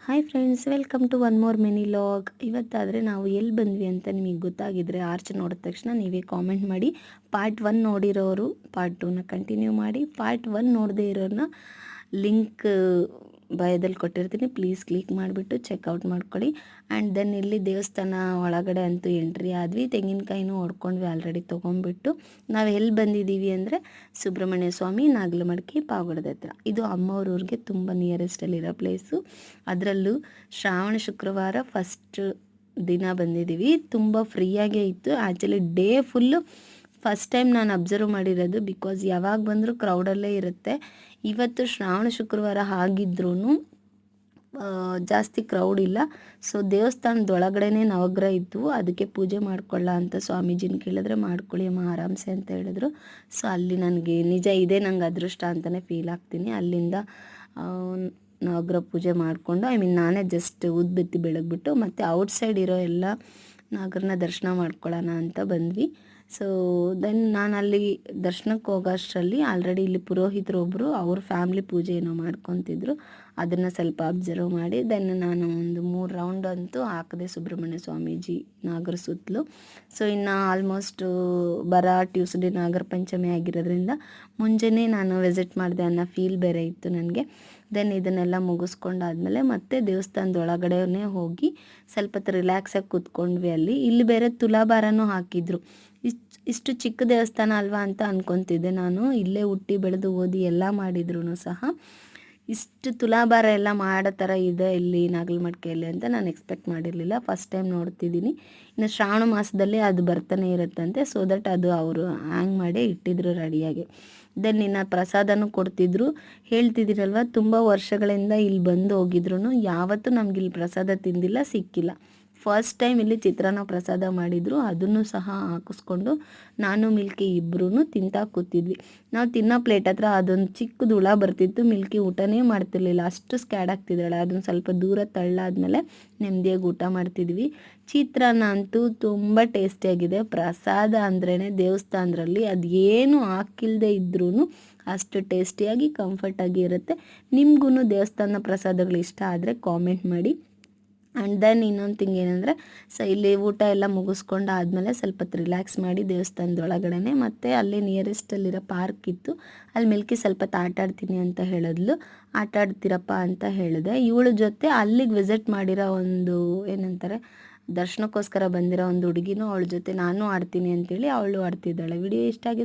Hi friends, welcome to one more mini log. ಇವತ್ತಾದರೆ ನಾವು ಎಲ್ಲಿ ಬಂದ್ವಿ ಅಂತ ನಿಮಗೆ ಗೊತ್ತಾಗಿದ್ದರೆ ಆರ್ಚ್ ನೋಡಿದ ತಕ್ಷಣ ನೀವೇ ಕಾಮೆಂಟ್ ಮಾಡಿ. ಪಾರ್ಟ್ 1 ನೋಡಿರೋರು ಪಾರ್ಟ್ 2ನ ಕಂಟಿನ್ಯೂ ಮಾಡಿ, ಪಾರ್ಟ್ 1 ನೋಡದೇ ಇರೋರನ್ನ ಲಿಂಕ್ ಬಯೋದಲ್ಲಿ ಕೊಟ್ಟಿರ್ತೀನಿ, ಪ್ಲೀಸ್ ಕ್ಲಿಕ್ ಮಾಡಿಬಿಟ್ಟು ಚೆಕ್ಔಟ್ ಮಾಡ್ಕೊಳ್ಳಿ. ಆ್ಯಂಡ್ ದೆನ್ ಇಲ್ಲಿ ದೇವಸ್ಥಾನ ಒಳಗಡೆ ಅಂತೂ ಎಂಟ್ರಿ ಆದ್ವಿ. ತೆಂಗಿನಕಾಯಿನೂ ಹೊಡ್ಕೊಂಡ್ವಿ, ಆಲ್ರೆಡಿ ತೊಗೊಂಡ್ಬಿಟ್ಟು. ನಾವು ಎಲ್ಲಿ ಬಂದಿದ್ದೀವಿ ಅಂದರೆ ಸುಬ್ರಹ್ಮಣ್ಯ ಸ್ವಾಮಿ ನಾಗಲಮಡಿಕೆ ಪಾವಗಡದ ಹತ್ರ. ಇದು ಅಮ್ಮವ್ರೂರಿಗೆ ತುಂಬ ನಿಯರೆಸ್ಟಲ್ಲಿರೋ ಪ್ಲೇಸು. ಅದರಲ್ಲೂ ಶ್ರಾವಣ ಶುಕ್ರವಾರ ಫಸ್ಟ್ ದಿನ ಬಂದಿದ್ದೀವಿ. ತುಂಬ ಫ್ರೀಯಾಗೇ ಇತ್ತು. Actually day full first time ನಾನು ಅಬ್ಸರ್ವ್ ಮಾಡಿರೋದು, ಬಿಕಾಸ್ ಯಾವಾಗ ಬಂದರೂ ಕ್ರೌಡಲ್ಲೇ ಇರುತ್ತೆ. ಇವತ್ತು ಶ್ರಾವಣ ಶುಕ್ರವಾರ ಆಗಿದ್ರೂ ಜಾಸ್ತಿ ಕ್ರೌಡ್ ಇಲ್ಲ. ಸೊ ದೇವಸ್ಥಾನದೊಳಗಡೆನೇ ನವಗ್ರಹ ಇತ್ತು, ಅದಕ್ಕೆ ಪೂಜೆ ಮಾಡ್ಕೊಳ್ಳ ಅಂತ ಸ್ವಾಮೀಜಿನ ಕೇಳಿದ್ರೆ ಮಾಡ್ಕೊಳ್ಳಿ ಅಮ್ಮ ಆರಾಮ್ಸೆ ಅಂತ ಹೇಳಿದ್ರು. ಸೊ ಅಲ್ಲಿ ನನಗೆ ನಿಜ ಇದೇ ನಂಗೆ ಅದೃಷ್ಟ ಅಂತಲೇ ಫೀಲ್ ಆಗ್ತೀನಿ. ಅಲ್ಲಿಂದ ನವಗ್ರಹ ಪೂಜೆ ಮಾಡಿಕೊಂಡು ನಾನೇ ಜಸ್ಟ್ ಉದ್ಬತ್ತಿ ಬೆಳಗ್ಬಿಟ್ಟು ಮತ್ತು ಔಟ್ಸೈಡ್ ಇರೋ ಎಲ್ಲ ನಾಗರನ್ನ ದರ್ಶನ ಮಾಡ್ಕೊಳ್ಳೋಣ ಅಂತ ಬಂದ್ವಿ. ಸೊ ದೆನ್ ನಾನು ಅಲ್ಲಿ ದರ್ಶನಕ್ಕೆ ಹೋಗೋ ಅಷ್ಟರಲ್ಲಿ ಆಲ್ರೆಡಿ ಇಲ್ಲಿ ಪುರೋಹಿತರೊಬ್ಬರು ಅವ್ರ ಫ್ಯಾಮ್ಲಿ ಪೂಜೆ ಏನೋ ಮಾಡ್ಕೊತಿದ್ರು. ಅದನ್ನು ಸ್ವಲ್ಪ ಅಬ್ಸರ್ವ್ ಮಾಡಿ ದೆನ್ ನಾನು ಒಂದು 3 ರೌಂಡ್ ಅಂತೂ ಹಾಕಿದೆ ಸುಬ್ರಹ್ಮಣ್ಯ ಸ್ವಾಮೀಜಿ ನಾಗರ ಸುತ್ತಲೂ. ಸೊ ಇನ್ನು ಆಲ್ಮೋಸ್ಟ್ ಟ್ಯೂಸ್ಡೇ ನಾಗರ ಪಂಚಮಿ ಆಗಿರೋದ್ರಿಂದ ಮುಂಜಾನೆ ನಾನು ವಿಸಿಟ್ ಮಾಡಿದೆ ಅನ್ನೋ ಫೀಲ್ ಬೇರೆ ಇತ್ತು ನನಗೆ. ದೆನ್ ಇದನ್ನೆಲ್ಲ ಮುಗಿಸ್ಕೊಂಡಾದ್ಮೇಲೆ ಮತ್ತೆ ದೇವಸ್ಥಾನದೊಳಗಡೆನೇ ಹೋಗಿ ಸ್ವಲ್ಪ ಹೊತ್ತು ರಿಲ್ಯಾಕ್ಸಾಗಿ ಕೂತ್ಕೊಂಡ್ವಿ ಅಲ್ಲಿ. ಇಲ್ಲಿ ಬೇರೆ ತುಲಾಭಾರನೂ ಹಾಕಿದ್ರು. ಇಷ್ಟು ಚಿಕ್ಕ ದೇವಸ್ಥಾನ ಅಲ್ವಾ ಅಂತ ಅನ್ಕೊತಿದ್ದೆ ನಾನು. ಇಲ್ಲೇ ಹುಟ್ಟಿ ಬೆಳೆದು ಓದಿ ಎಲ್ಲ ಮಾಡಿದ್ರು ಸಹ ಇಷ್ಟು ತುಲಾಭಾರ ಎಲ್ಲ ಮಾಡೋ ಥರ ಇದೆ ಇಲ್ಲಿ ನಾಗಲಮಡಿಕೆಯಲ್ಲಿ ಅಂತ ನಾನು ಎಕ್ಸ್ಪೆಕ್ಟ್ ಮಾಡಿರಲಿಲ್ಲ. ಫಸ್ಟ್ ಟೈಮ್ ನೋಡ್ತಿದ್ದೀನಿ. ಇನ್ನು ಶ್ರಾವಣ ಮಾಸದಲ್ಲಿ ಅದು ಬರ್ತಾನೆ ಇರುತ್ತಂತೆ. ಸೊ ದಟ್ ಅದು ಅವರು ಹ್ಯಾಂಗ್ ಮಾಡಿ ಇಟ್ಟಿದ್ರು ರೆಡಿಯಾಗಿ. ದೆನ್ ಇನ್ನು ಪ್ರಸಾದನೂ ಕೊಡ್ತಿದ್ರು. ಹೇಳ್ತಿದ್ದೀರಲ್ವ, ತುಂಬ ವರ್ಷಗಳಿಂದ ಇಲ್ಲಿ ಬಂದು ಹೋಗಿದ್ರು ಯಾವತ್ತೂ ನಮಗಿಲ್ಲಿ ಪ್ರಸಾದ ತಿಂದಿಲ್ಲ, ಸಿಕ್ಕಿಲ್ಲ. ಫಸ್ಟ್ ಟೈಮ್ ಇಲ್ಲಿ ಚಿತ್ರಾನ್ನ ಪ್ರಸಾದ ಮಾಡಿದರು. ಅದನ್ನು ಸಹ ಹಾಕಿಸ್ಕೊಂಡು ನಾನು ಮಿಲ್ಕಿ ಇಬ್ಬರೂ ತಿಂತಾ ಕೂತಿದ್ವಿ. ನಾವು ತಿನ್ನೋ ಪ್ಲೇಟ್ ಹತ್ರ ಅದೊಂದು ಚಿಕ್ಕದು ಹುಳ ಬರ್ತಿತ್ತು. ಮಿಲ್ಕಿ ಊಟನೇ ಮಾಡ್ತಿರ್ಲಿಲ್ಲ, ಅಷ್ಟು ಸ್ಕ್ಯಾಡ್ ಆಗ್ತಿದ್ದಾಳೆ. ಅದನ್ನು ಸ್ವಲ್ಪ ದೂರ ತಳ್ಳಾದ್ಮೇಲೆ ನೆಮ್ಮದಿಯಾಗಿ ಊಟ ಮಾಡ್ತಿದ್ವಿ. ಚಿತ್ರಾನ್ನ ಅಂತೂ ತುಂಬ ಟೇಸ್ಟಿಯಾಗಿದೆ. ಪ್ರಸಾದ ಅಂದ್ರೇ ದೇವಸ್ಥಾನದಲ್ಲಿ ಅದು ಏನು ಹಾಕಿಲ್ಲದೆ ಇದ್ರೂ ಅಷ್ಟು ಟೇಸ್ಟಿಯಾಗಿ ಕಂಫರ್ಟಾಗಿ ಇರುತ್ತೆ. ನಿಮಗೂ ದೇವಸ್ಥಾನದ ಪ್ರಸಾದಗಳು ಇಷ್ಟ ಆದರೆ ಕಾಮೆಂಟ್ ಮಾಡಿ. ಆ್ಯಂಡ್ ದೆನ್ ಇನ್ನೊಂದು ಥಿಂಗ್ ಏನಂದರೆ, ಸೊ ಇಲ್ಲಿ ಊಟ ಎಲ್ಲ ಮುಗಿಸ್ಕೊಂಡು ಆದಮೇಲೆ ಸ್ವಲ್ಪ ಹೊತ್ತು ರಿಲ್ಯಾಕ್ಸ್ ಮಾಡಿ ದೇವಸ್ಥಾನದೊಳಗಡೆ ಮತ್ತು ಅಲ್ಲೇ ನಿಯರೆಸ್ಟಲ್ಲಿರೋ ಪಾರ್ಕ್ ಇತ್ತು. ಅಲ್ಲಿ ಮಿಲ್ಕಿ ಸ್ವಲ್ಪ ಹೊತ್ತು ಆಟ ಆಡ್ತೀನಿ ಅಂತ ಹೇಳಿದ್ಲು. ಆಟ ಆಡ್ತೀರಪ್ಪ ಅಂತ ಹೇಳಿದೆ. ಇವಳ ಜೊತೆ ಅಲ್ಲಿಗೆ ವಿಸಿಟ್ ಮಾಡಿರೋ ಒಂದು ಏನಂತಾರೆ ದರ್ಶನಕ್ಕೋಸ್ಕರ ಬಂದಿರೋ ಒಂದು ಹುಡುಗಿನೂ ಅವಳ ಜೊತೆ ನಾನು ಆಡ್ತೀನಿ ಅಂತೇಳಿ ಅವಳು ಆಡ್ತಿದ್ದಾಳೆ. ವಿಡಿಯೋ ಇಷ್ಟ ಆಗಿದೆ.